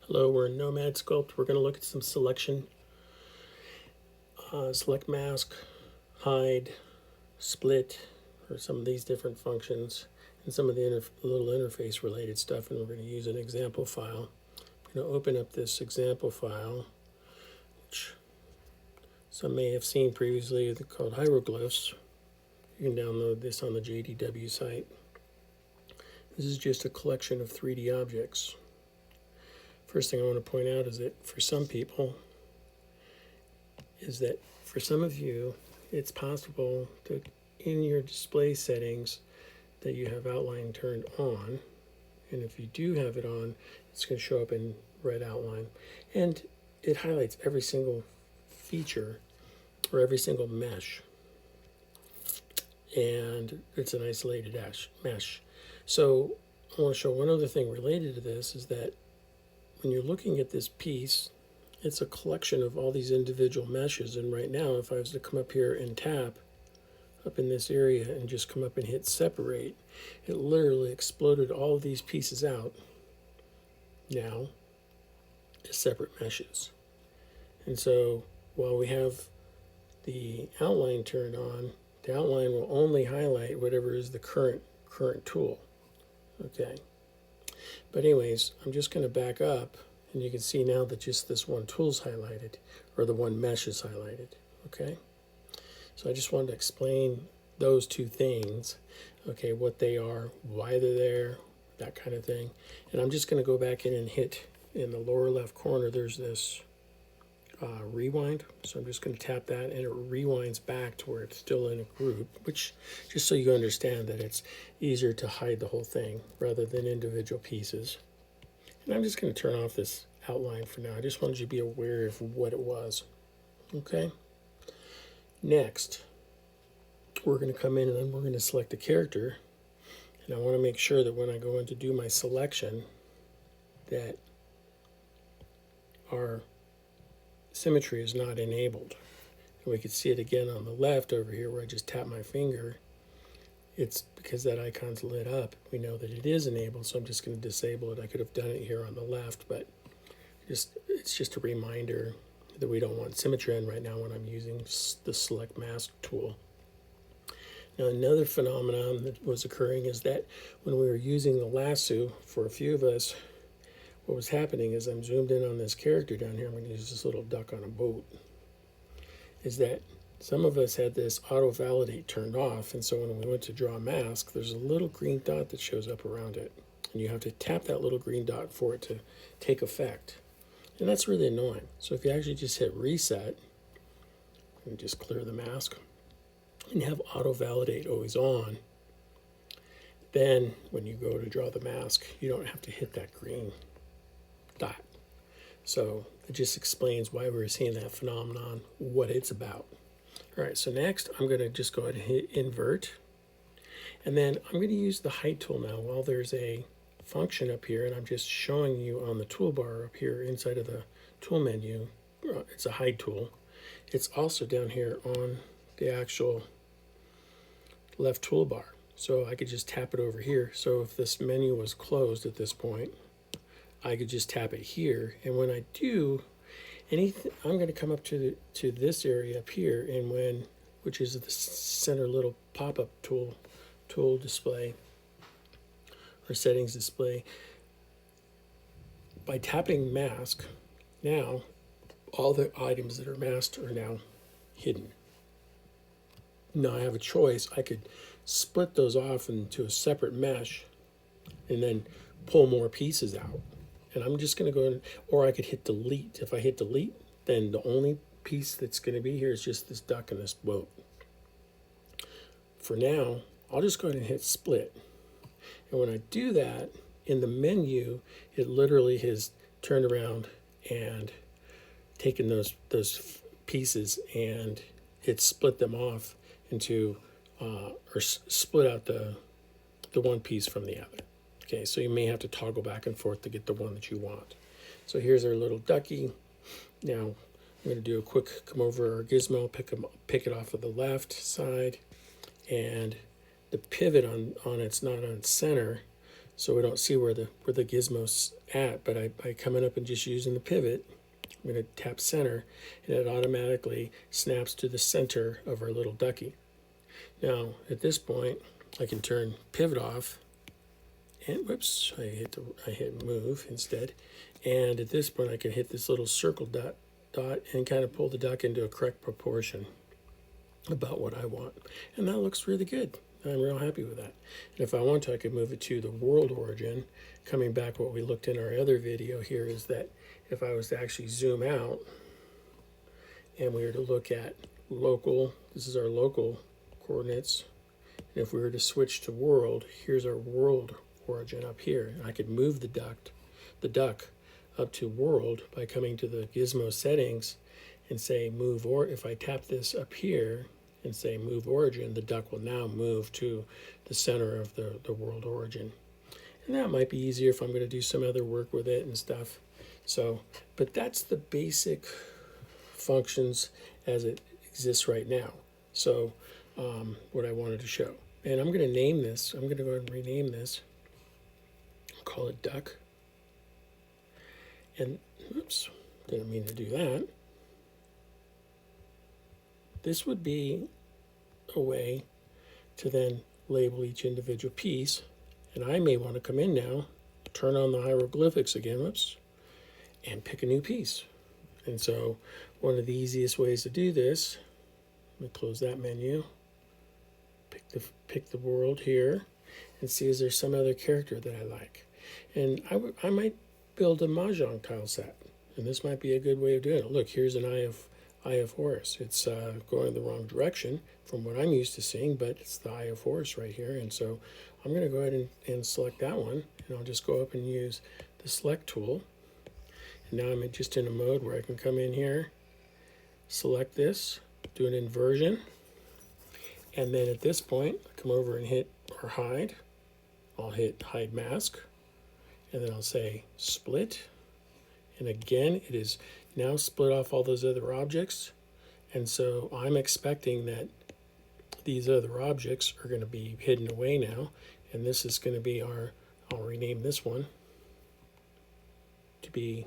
Hello, we're in Nomad Sculpt. We're going to look at some selection, select mask, hide, split, or some of these different functions, and some of the little interface related stuff, and we're going to use an example file. I'm going to open up this example file, which some may have seen previously, called hieroglyphs. You can download this on the JDW site. This is just a collection of 3D objects. First thing I want to point out is that for some people, for some of you, it's possible to, in your display settings, that you have outline turned on. And if you do have it on, it's going to show up in red outline. And it highlights every single feature or every single mesh. And it's an isolated mesh. So I want to show one other thing related to this is that when you're looking at this piece, it's a collection of all these individual meshes. And right now, if I was to come up here and tap up in this area and just come up and hit separate, it literally exploded all of these pieces out now as separate meshes. And so while we have the outline turned on, the outline will only highlight whatever is the current tool. Okay. But anyways, I'm just going to back up, and you can see now that just this one tool is highlighted, or the one mesh is highlighted, okay? So I just wanted to explain those two things, okay, what they are, why they're there, that kind of thing. And I'm just going to go back in and hit, in the lower left corner, there's this rewind. So I'm just going to tap that, and it rewinds back to where it's still in a group, which, just so you understand that it's easier to hide the whole thing rather than individual pieces. And I'm just going to turn off this outline for now. I just wanted you to be aware of what it was. Okay. Next, we're going to come in and then we're going to select a character. And I want to make sure that when I go in to do my selection, that our symmetry is not enabled. And we can see it again on the left over here where I just tap my finger. It's because that icon's lit up. We know that it is enabled, so I'm just going to disable it. I could have done it here on the left, but it's just a reminder that we don't want symmetry in right now when I'm using the select mask tool. Now, another phenomenon that was occurring is that when we were using the lasso, for a few of us, what was happening is I'm zoomed in on this character down here. I'm going to use this little duck on a boat. Is that some of us had this auto validate turned off, and so when we went to draw a mask, there's a little green dot that shows up around it, and you have to tap that little green dot for it to take effect, and that's really annoying. So if you actually just hit reset and just clear the mask and have auto validate always on, then when you go to draw the mask, you don't have to hit that green dot. So it just explains why we're seeing that phenomenon, what it's about. All right, so next I'm going to just go ahead and hit invert. And then I'm going to use the hide tool now. While there's a function up here, and I'm just showing you on the toolbar up here inside of the tool menu, it's a hide tool. It's also down here on the actual left toolbar. So I could just tap it over here. So if this menu was closed at this point, I could just tap it here, and when I do anything, I'm going to come up to this area up here, and which is the center little pop-up tool display or settings display. By tapping mask, now all the items that are masked are now hidden. Now I have a choice. I could split those off into a separate mesh and then pull more pieces out. And I'm just going to go in, or I could hit delete. If I hit delete, then the only piece that's going to be here is just this duck and this boat. For now, I'll just go ahead and hit split. And when I do that, in the menu, it literally has turned around and taken those pieces and it split them off into, or split out the one piece from the other. Okay, so you may have to toggle back and forth to get the one that you want. So here's our little ducky. Now I'm going to do a quick come over our Gizmo, pick it off of the left side, and the pivot on it's not on center, so we don't see where the gizmo's at. But by coming up and just using the pivot, I'm going to tap center, and it automatically snaps to the center of our little ducky. Now, at this point, I can turn pivot off, and whoops, I hit move instead. And at this point, I can hit this little circle dot, and kind of pull the duck into a correct proportion about what I want. And that looks really good. I'm real happy with that. And if I want to, I could move it to the world origin. Coming back, what we looked in our other video here is that if I was to actually zoom out and we were to look at local, this is our local coordinates. And if we were to switch to world, here's our world origin up here. And I could move the duck up to world by coming to the gizmo settings and say move, or if I tap this up here and say move origin, the duck will now move to the center of the world origin. And that might be easier if I'm going to do some other work with it and stuff. So, but that's the basic functions as it exists right now. So what I wanted to show. And I'm going to name this, I'm going to go ahead and rename this. I'll call it duck. And, oops, didn't mean to do that. This would be a way to then label each individual piece. And I may want to come in now, turn on the hieroglyphics again, whoops, and pick a new piece. And so one of the easiest ways to do this, let me close that menu, pick the world here, and see is there some other character that I like. And I might build a Mahjong tile set, and this might be a good way of doing it. Look, here's an Eye of Horus. It's going the wrong direction from what I'm used to seeing, but it's the Eye of Horus right here. And so I'm going to go ahead and select that one, and I'll just go up and use the select tool. And now I'm just in a mode where I can come in here, select this, do an inversion, and then at this point, come over and hit or hide. I'll hit hide mask, and then I'll say split. And again, it is now split off all those other objects. And so I'm expecting that these other objects are going to be hidden away now. And this is going to be I'll rename this one to be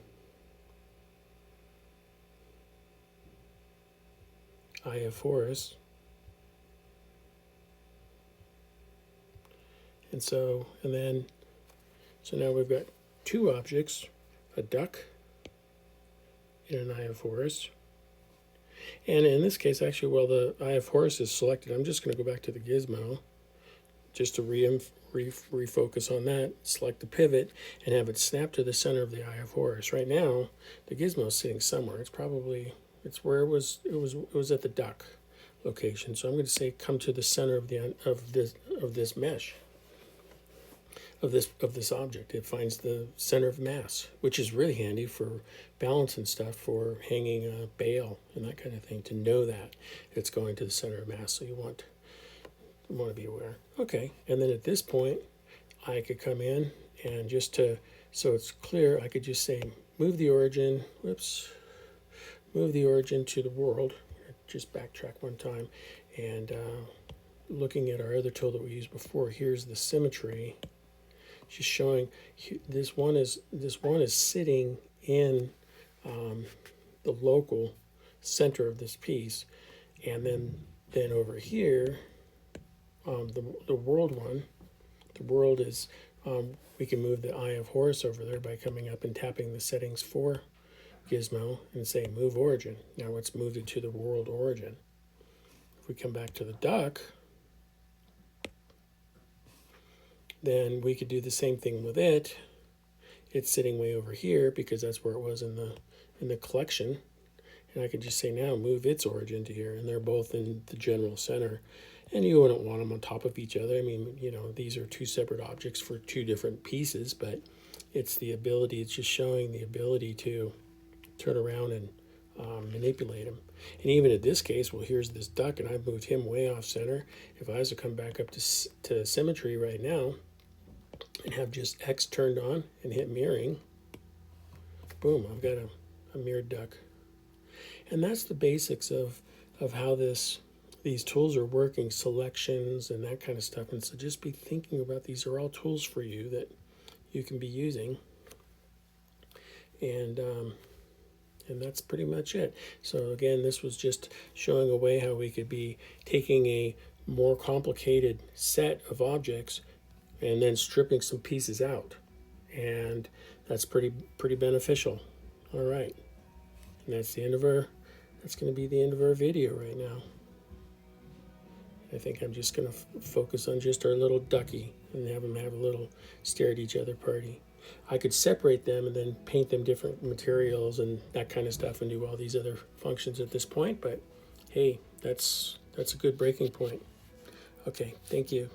Eye of Horus. And so now we've got two objects, a duck and an Eye of Horus. And in this case, actually, while the Eye of Horus is selected, I'm just going to go back to the gizmo just to refocus on that, select the pivot, and have it snap to the center of the Eye of Horus. Right now, the gizmo is sitting somewhere. It's where it was at the duck location. So I'm going to say come to the center of this mesh. Of this object. It finds the center of mass, which is really handy for balance and stuff, for hanging a bale and that kind of thing, to know that it's going to the center of mass. So you want to be aware. Okay, and then at this point, I could come in and so it's clear, I could just say move the origin, move the origin to the world. Just backtrack one time, and looking at our other tool that we used before, here's the symmetry. Just showing this one is sitting in the local center of this piece, and then over here, the world one, the world is we can move the Eye of Horus over there by coming up and tapping the settings for gizmo and say move origin. Now it's moved it to the world origin. If we come back to the duck, then we could do the same thing with it. It's sitting way over here because that's where it was in the collection. And I could just say now move its origin to here, and they're both in the general center. And you wouldn't want them on top of each other. I mean, these are two separate objects for two different pieces, but it's just showing the ability to turn around and manipulate them. And even in this case, well, here's this duck, and I've moved him way off center. If I was to come back up to symmetry right now and have just X turned on and hit mirroring, boom, I've got a mirrored duck. And that's the basics of how these tools are working, selections and that kind of stuff. And so just be thinking about these are all tools for you that you can be using. And that's pretty much it. So again, this was just showing a way how we could be taking a more complicated set of objects and then stripping some pieces out. And that's pretty beneficial. All right. And that's going to be the end of our video right now. I think I'm just going to focus on just our little ducky and have them have a little stare at each other party. I could separate them and then paint them different materials and that kind of stuff and do all these other functions at this point, but hey, that's a good breaking point. Okay, thank you.